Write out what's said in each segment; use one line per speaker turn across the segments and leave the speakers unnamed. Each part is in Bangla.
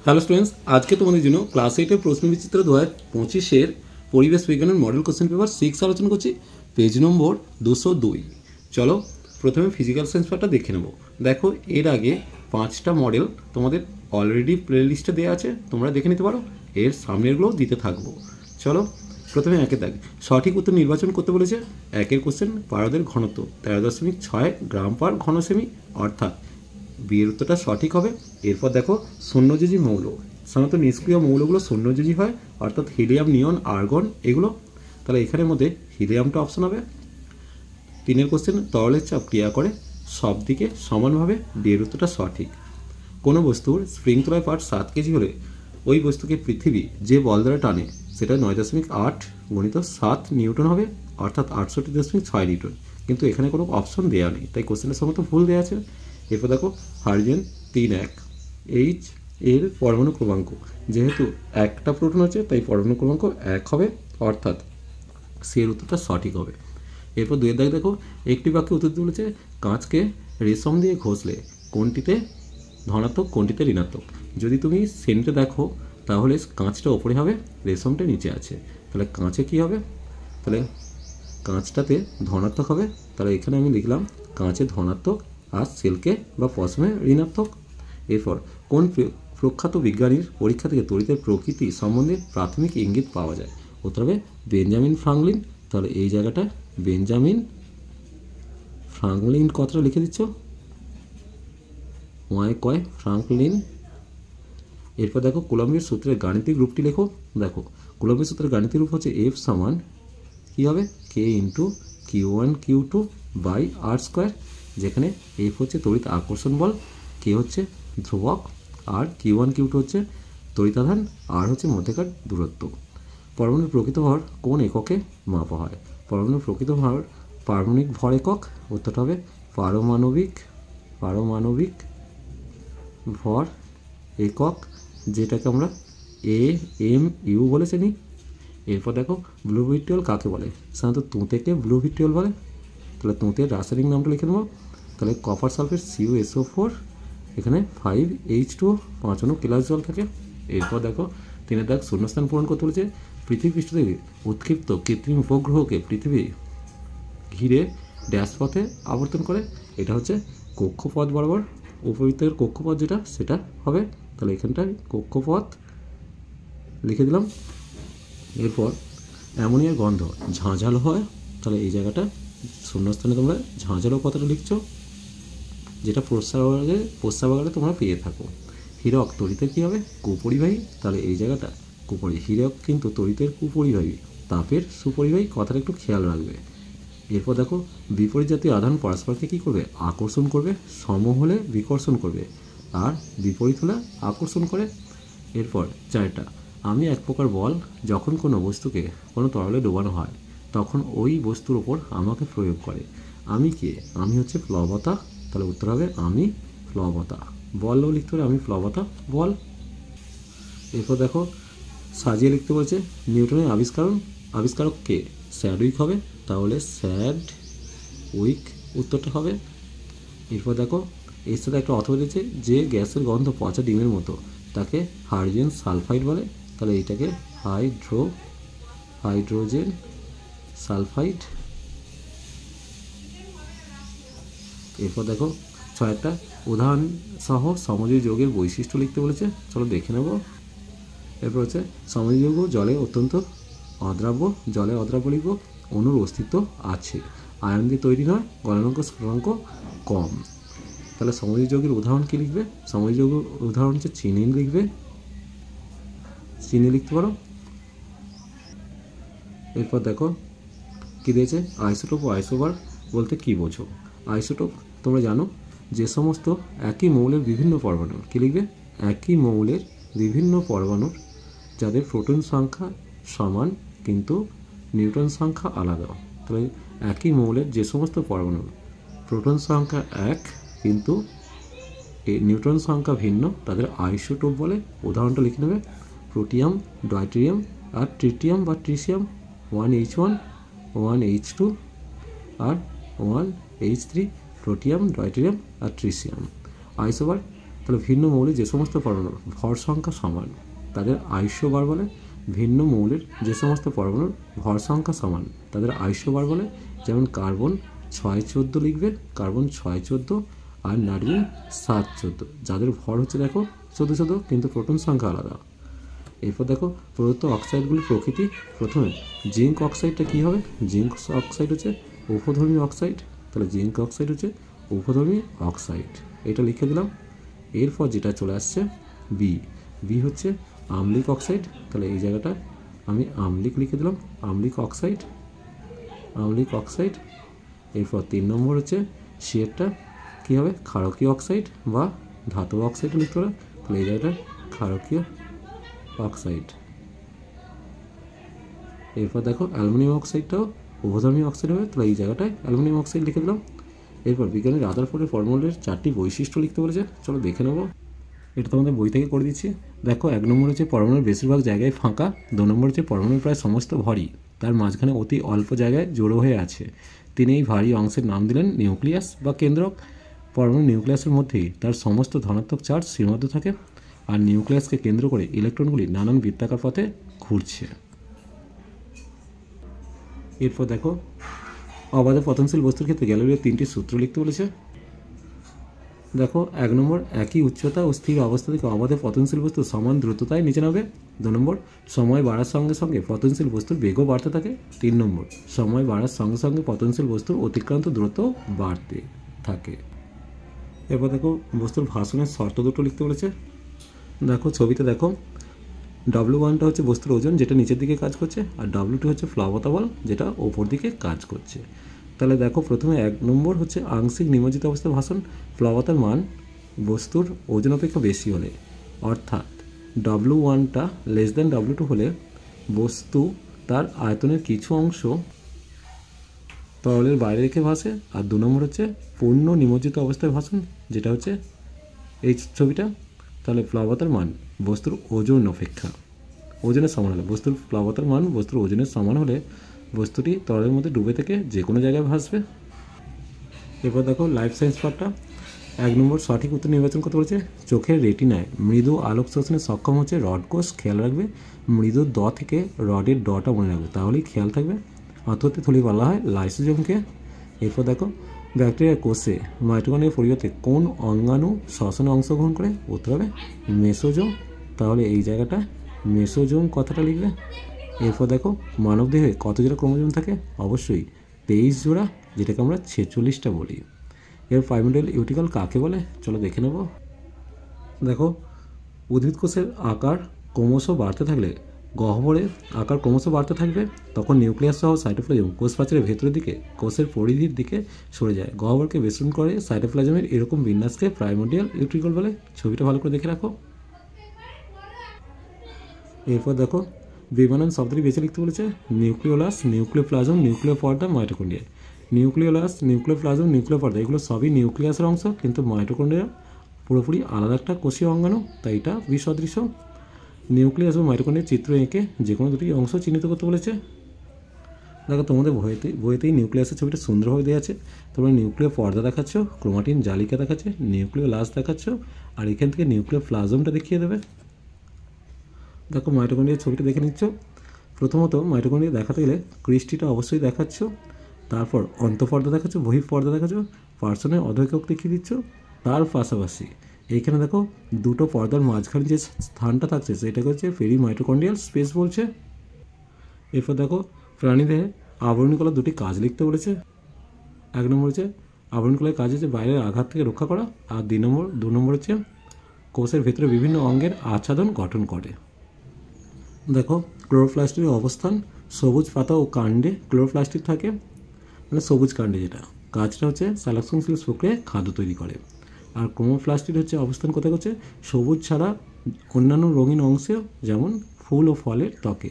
হ্যালো স্টুডেন্টস, আজকে তোমাদের জন্য ক্লাস 8-এর প্রশ্নবিচিত্র 2025-এর পরিবেশ বিজ্ঞানের মডেল কোশ্চেন পেপার 6 আলোচনা করছি, পেজ নম্বর 202। চলো প্রথমে ফিজিক্যাল সায়েন্স পার্টটা দেখে নেব। দেখো, এর আগে 5টা মডেল তোমাদের অলরেডি প্লে লিস্টে দেওয়া আছে, তোমরা দেখে নিতে পারো। এর সামনেরগুলো দিতে থাকবো। চলো প্রথমে একের দাগ সঠিক উত্তর নির্বাচন করতে বলেছে। একের কোশ্চেন, পারদের ঘনত্ব 13.6 গ্রাম পার ঘন সেমি, অর্থাৎ বিয়ের উত্তরটা সঠিক হবে। এরপর দেখো শূন্যযোজী মৌল, সাধারণত নিষ্ক্রিয় মৌলগুলো শূন্যযোজী হয়, অর্থাৎ হিলিয়াম, নিয়ন, আর্গন এগুলো। তাহলে এখানের মধ্যে হিলিয়ামটা অপশন হবে। 3-এর কোশ্চেন, তরলের চাপ ক্রিয়া করে সব দিকে সমানভাবে, বিয়ের উত্তরটা সঠিক। কোনো বস্তুর স্প্রিং তলায় পাঠ 7 কেজি হলে ওই বস্তুকে পৃথিবী যে বল দ্বারা টানে সেটা 9.8 গুণিত 7 নিউটন হবে, অর্থাৎ 68.6 নিউটন। কিন্তু এখানে কোনো অপশন দেওয়া নেই, তাই কোশ্চেনের সম্মত ভুল দেওয়া আছে। এরপর দেখো হাইড্রোজেন 3.1 এইচ এর পরমাণু ক্রমাঙ্ক, যেহেতু একটা প্রোটন আছে তাই পরমাণু ক্রমাঙ্ক 1 হবে, অর্থাৎ সি এর উত্তরটা সঠিক হবে। এরপর 2-এর দাগে দেখো একটি বাক্যে উত্তর দিতে বলেছে, কাঁচকে রেশম দিয়ে ঘষলে কোনটিতে ধনাত্মক কোনটিতে ঋণাত্মক। যদি তুমি সেন্টে দেখো তাহলে কাঁচটা ওপরে হবে, রেশমটা নিচে আছে। তাহলে কাঁচে কি হবে? তাহলে কাঁচটাতে ধনাত্মক হবে। তাহলে এখানে আমি লিখলাম কাঁচে ধনাত্মক আর সিল্কে বা পশমে ঋণাত্মক। এরপর কোন প্রখ্যাত বিজ্ঞানীর পরীক্ষা থেকে তড়িতের প্রকৃতি সম্বন্ধে প্রাথমিক ইঙ্গিত পাওয়া যায়? উত্তর হবে বেঞ্জামিন ফ্রাঙ্কলিন। তাহলে এই জায়গাটা বেঞ্জামিন ফ্রাঙ্কলিন কথাটা লিখে দিচ্ছ, কয় ফ্রাঙ্কলিন। এরপর দেখো কুলম্বের সূত্রের গাণিতিক রূপটি লেখো। দেখো কুলম্বের সূত্রের গাণিতিক রূপ হচ্ছে এফ সমান কী হবে, k into Q1 Q2 by r square, যেখানে এফ হচ্ছে তড়িৎ আকর্ষণ বল, কে হচ্ছে ধ্রুবক, আর Q1 Q2 হচ্ছে তড়িতাধান, আর হচ্ছে মধ্যেকার দূরত্ব। পরমাণুর প্রকৃত ভর কোন এককে মাপা হয়? পরমাণুর প্রকৃত ভর পারমাণবিক ভর একক, উত্তরটা হবে পারমাণবিক ভর একক, যেটাকে আমরা AMU বলে চিনি। এরপর দেখো ব্লু ভিট্রিয়ল কাকে বলে? সাধারণত তুঁতেকে ব্লু ভিট্রিয়ল বলে। তাহলে তুঁতের রাসায়নিক নামটা লিখে নেব। তাহলে কপার সালফেট CuSO4, এখানে 5H2, 5 অণু কেলাস জল থাকে। এরপর দেখো 3-এর দাগ শূন্যস্থান পূরণ করতে বলেছে, পৃথিবী পৃষ্ঠ থেকে উৎক্ষিপ্ত কৃত্রিম উপগ্রহকে পৃথিবী ঘিরে ড্যাশ পথে আবর্তন করে। এটা হচ্ছে কক্ষপথ বরাবর, উপবৃত্তের কক্ষপথ যেটা সেটা হবে। তাহলে এখানটায় কক্ষপথ লিখে দিলাম। এরপর অ্যামোনিয়ার গন্ধ ঝাঁঝালো হয়, তাহলে এই জায়গাটা শূন্যস্থানে তোমরা ঝাঁঝালো কথাটা লিখছো, যেটা প্রস্রাবাগারে তোমরা পেয়ে থাকো। হীরক তড়িতের কী হবে? কুপরিবাহী। তাহলে এই জায়গাটা হীরক কিন্তু তড়িতের কুপরিবাহী, তাপের সুপরিবাহী, কথাটা একটু খেয়াল রাখবে। এরপর দেখো বিপরীত জাতীয় আধান পরস্পরকে কী করবে? আকর্ষণ করবে। সম হলে বিকর্ষণ করবে, আর বিপরীত হলে আকর্ষণ করে। এরপর 4টা, আমি এক প্রকার বল যখন কোনো বস্তুকে কোনো তরলে ডোবানো হয় তখন ওই বস্তুর ওপর আমাকে প্রয়োগ করে। আমি কে? আমি হচ্ছে প্লবতা। তাহলে উত্তর হবে আমি প্লবতা। বলও লিখতে পারে আমি প্লবতা বল। এরপর দেখো সাজিয়ে লিখতে বলছে, নিউটনের আবিষ্কারক কে? স্যাডউইক হবে। তাহলে স্যাড উইক উত্তরটা হবে। এরপর দেখো এর সাথে একটা অথবা দিয়েছে, যে গ্যাসের গন্ধ পচা ডিমের মতো তাকে হাইড্রোজেন সালফাইড বলে। তাহলে এইটাকে হাইড্রোজেন সালফাইড। এরপর দেখো 6-টা উদাহরণ সহ সমযোজী যৌগের বৈশিষ্ট্য লিখতে বলেছে, চলো দেখে নেব। এরপর হচ্ছে সমযোজী যৌগ জলে অদ্রাব্য লিখব, অণুর অস্তিত্ব আছে, আয়ন দিয়ে তৈরি নয়, গলনাঙ্ক স্ফুটনাঙ্ক কম। তাহলে সমযোজী যৌগের উদাহরণ কী লিখবে? সমযোজী যৌগের উদাহরণ হচ্ছে চিনি লিখবে, চিনি লিখতে পারো। এরপর দেখো কী দিয়েছে, আইসোটোপ ও আইসোবার বলতে কী বোঝো? আইসোটোপ তোমরা জানো যে সমস্ত একই মৌলের বিভিন্ন পরমাণু, কী লিখবে? একই মৌলের বিভিন্ন পরমাণুর যাদের প্রোটন সংখ্যা সমান কিন্তু নিউট্রন সংখ্যা আলাদা। তাহলে একই মৌলের যে সমস্ত পরমাণুর প্রোটন সংখ্যা 1 কিন্তু নিউট্রন সংখ্যা ভিন্ন তাদের আইসোটোপ বলে। উদাহরণটা লিখে নেবে, প্রোটিয়াম, ডয়টেরিয়াম আর ট্রিটিয়াম বা ট্রিসিয়াম, 1H1, 1H2 আর 1H3, প্রোটিয়াম, ডয়টেরিয়াম আর ট্রিসিয়াম। আইসোবার তাহলে ভিন্ন মৌলের যে সমস্ত পরমাণুর ভর সংখ্যা সমান তাদের আয়ুষ্য বার বলে। ভিন্ন মৌলের যে সমস্ত পরমাণুর ভর সংখ্যা সমান তাদের আয়ুষ্য বার বলে। যেমন কার্বন 6-14 লিখবে, কার্বন 6-14, আর নাইট্রোজেন 7-14, যাদের ভর হচ্ছে দেখো 14 কিন্তু প্রোটন সংখ্যা আলাদা। এরপর দেখো প্রদত্ত অক্সাইডগুলির প্রকৃতি। প্রথমে জিঙ্ক অক্সাইডটা কী হবে? জিঙ্ক অক্সাইড হচ্ছে উপধর্মী অক্সাইড, তাহলে জিঙ্ক অক্সাইড হচ্ছে উপধর্মী অক্সাইড, এটা লিখে দিলাম। এরপর যেটা চলে আসছে বি হচ্ছে আম্লিক অক্সাইড, তাহলে এই জায়গাটা আমি আম্লিক লিখে দিলাম, আম্লিক অক্সাইড। এরপর 3 নম্বর হচ্ছে সিয়েরটা কী হবে? ক্ষারকীয় অক্সাইড বা ধাতব অক্সাইড লিখতে পারে, তাহলে এই জায়গাটা ক্ষারকীয় অক্সাইড। এরপর দেখো অ্যালুমিনিয়াম অক্সাইডটাও উপধর্মী অক্সাইড হবে, তাহলে এই জায়গাটায় অ্যালুমিনিয়াম অক্সাইড লিখে দিলাম। এরপর বিজ্ঞানী রাদারফোর্ডের ফর্মুলার 4টি বৈশিষ্ট্য লিখতে বলেছে, চলো দেখে নেবো। এটা তোমাদের বই থেকে করে দিচ্ছি। দেখো 1 নম্বর হচ্ছে পরমাণুর বেশিরভাগ জায়গায় ফাঁকা। 2 নম্বর হচ্ছে পরমাণুর প্রায় সমস্ত ভরই তার মাঝখানে অতি অল্প জায়গায় জড়ো হয়ে আছে। তিনি এই ভারী অংশের নাম দিলেন নিউক্লিয়াস বা কেন্দ্রক। পরমাণু নিউক্লিয়াসের মধ্যেই তার সমস্ত ধনাত্মক চার্জ সীমাবদ্ধ থাকে, আর নিউক্লিয়াসকে কেন্দ্র করে ইলেকট্রনগুলি নানান বৃত্তাকার পথে ঘুরছে। এরপর দেখো অবাধে পতনশীল বস্তুর ক্ষেত্রে গ্যালিলিও 3টি সূত্র লিখতে বলেছে। দেখো 1 নম্বর একই উচ্চতা ও স্থির অবস্থা থেকে অবাধে পতনশীল বস্তু সমান দ্রুততায় নিচে নামবে। 2 নম্বর সময় বাড়ার সঙ্গে সঙ্গে পতনশীল বস্তুর বেগও বাড়তে থাকে। 3 নম্বর সময় বাড়ার সঙ্গে সঙ্গে পতনশীল বস্তুর অতিক্রান্ত দূরত্ব বাড়তে থাকে। এরপর দেখো বস্তুর ভাষণের শর্ত দুটো লিখতে বলেছে। দেখো ছবিতে দেখো W1টা হচ্ছে বস্তুর ওজন যেটা নিচের দিকে কাজ করছে, আর W2 হচ্ছে প্লাবতা বল যেটা ওপর দিকে কাজ করছে। তাহলে দেখো প্রথমে 1 নম্বর হচ্ছে আংশিক নিমজ্জিত অবস্থায় ভাষণ। প্লাবতার মান বস্তুর ওজন অপেক্ষা বেশি হলে, অর্থাৎ W1টা লেস দেন W2 হলে বস্তু তার আয়তনের কিছু অংশ তরলের বাইরে রেখে ভাসে। আর 2 নম্বর হচ্ছে পূর্ণ নিমজ্জিত অবস্থায় ভাষণ, যেটা হচ্ছে এই ছবিটা। তাহলে প্লাবতার মান বস্তুর ওজন অপেক্ষা ওজনের সমান হলে, বস্তুর প্লাবতার মান বস্তুর ওজনের সমান হলে বস্তুটি তরলের মধ্যে ডুবে থেকে যে কোনো জায়গায় ভাসবে। এরপর দেখো লাইফ সায়েন্স পার্টটা। 1 নম্বর সঠিক উত্তর নির্বাচন করতে বলেছে। চোখের রেটিনায় মৃদু আলোক শোষণে সক্ষম হচ্ছে রড কোষ, খেয়াল রাখবে মৃদু থেকে রডের ডটা মনে রাখবে, তাহলেই খেয়াল থাকবে। অন্তর্বর্তী থলি বলা হয় লাইসোজোমকে। এরপর দেখো ব্যাকটেরিয়ার কোষে মাইটোকন্ড্রিয়ার পরিবর্তে কোন অঙ্গাণু শ্বসনে অংশগ্রহণ করে? উত্তর হবে মেসোজোম, তাহলে এই জায়গাটা মেসোজোম কথাটা লিখবে। এরপর দেখো মানবদেহে কত জোড়া ক্রোমোজোম থাকে? অবশ্যই 23 জোড়া, যেটাকে আমরা 46টা বলি। এর প্রাইমোর্ডিয়াল ইউটিকল কাকে বলে? চলো দেখে নেব। দেখো উদ্ভিদ কোষের আকার ক্রমশ বাড়তে থাকলে গহ্বরের আকার ক্রমশ বাড়তে থাকবে, তখন নিউক্লিয়াস সহ সাইটোপ্লাজম কোষ প্রাচীরের ভেতরের দিকে কোষের পরিধির দিকে সরে যায়। গহ্বরকে বেষ্টন করে সাইটোপ্লাজমের এরকম বিন্যাসকে প্রাইমোর্ডিয়াল ইউটিকল বলে। ছবিটা ভালো করে দেখে রাখো। এরপর দেখো বিমানন শব্দটি বেছে লিখতে বলেছে। নিউক্লিওলাস, নিউক্লিওপ্লাজম, নিউক্লিওপর্দা, মাইটোকন্ড্রিয়া। নিউক্লিওলাস, নিউক্লিওপ্লাজম, নিউক্লিওপর্দা এগুলো সবই নিউক্লিয়াসের অংশ, কিন্তু মাইটোকন্ড্রিয়া পুরোপুরি আলাদা একটা কোষীয় অঙ্গাণু, তাই এটা বিসদৃশ। নিউক্লিয়াস ও মাইটোকন্ড্রিয়ার চিত্র এঁকে যে কোনো দুটি অংশ চিহ্নিত করতে বলেছে। দেখো তোমাদের বইতেই নিউক্লিয়াসের ছবিটা সুন্দরভাবে দেওয়া আছে। তোমরা নিউক্লিয় পর্দা দেখাচ্ছ, ক্রোমাটিন জালিকা দেখাচ্ছে, নিউক্লিওলাস দেখাচ্ছ, আর এখান থেকে নিউক্লিওপ্লাজমটা দেখিয়ে দেবে। দেখো মাইটোকন্ড্রিয়ার ছবিটা দেখে নিচ্ছ। প্রথমত মাইটোকন্ড্রিয়া দেখাতে গেলে ক্রিস্টিটা অবশ্যই দেখাচ্ছ, তারপর অন্তঃপর্দা দেখাচ্ছ, বহিঃপর্দা দেখাচ্ছ, পার্সনের অধৈকক দেখিয়ে দিচ্ছ। তার পাশাপাশি এইখানে দেখো দুটো পর্দার মাঝখানে যে স্থানটা থাকছে সেটাকে হচ্ছে পেরি মাইটোকন্ড্রিয়াল স্পেস বলছে। এরপর দেখো প্রাণীদেহে আবরণীকলার দুটি কাজ লিখতে বলেছে। 1 নম্বর হচ্ছে আবরণীকলার কাজ হচ্ছে বাইরের আঘাত থেকে রক্ষা করা, আর 2 নম্বর হচ্ছে কোষের ভেতরে বিভিন্ন অঙ্গের আচ্ছাদন গঠন করে। দেখো ক্লোরোপ্লাস্টের অবস্থান সবুজ পাতা ও কাণ্ডে ক্লোরোপ্লাস্টিক থাকে, মানে সবুজ কাণ্ডে, যেটা কাজটা হচ্ছে সালোকসংশ্লেষ প্রক্রিয়ায় খাদ্য তৈরি করে। আর ক্রোমোপ্লাস্টিক হচ্ছে অবস্থান কোথায় করছে? সবুজ ছাড়া অন্যান্য রঙিন অংশেও, যেমন ফুল ও ফলের ত্বকে।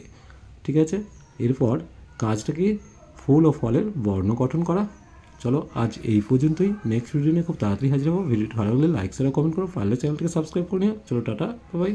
ঠিক আছে, এরপর কাজটা কি? ফুল ও ফলের বর্ণ গঠন করা। চলো আজ এই পর্যন্তই। নেক্সট ভিডিও নিয়ে খুব তাড়াতাড়ি হাজির হবো। ভিডিওটি ভালো লাগলে লাইক শেয়ার কমেন্ট করো, পারলে চ্যানেলটিকে সাবস্ক্রাইব করে নিও। চলো টাটা, বাই বাই।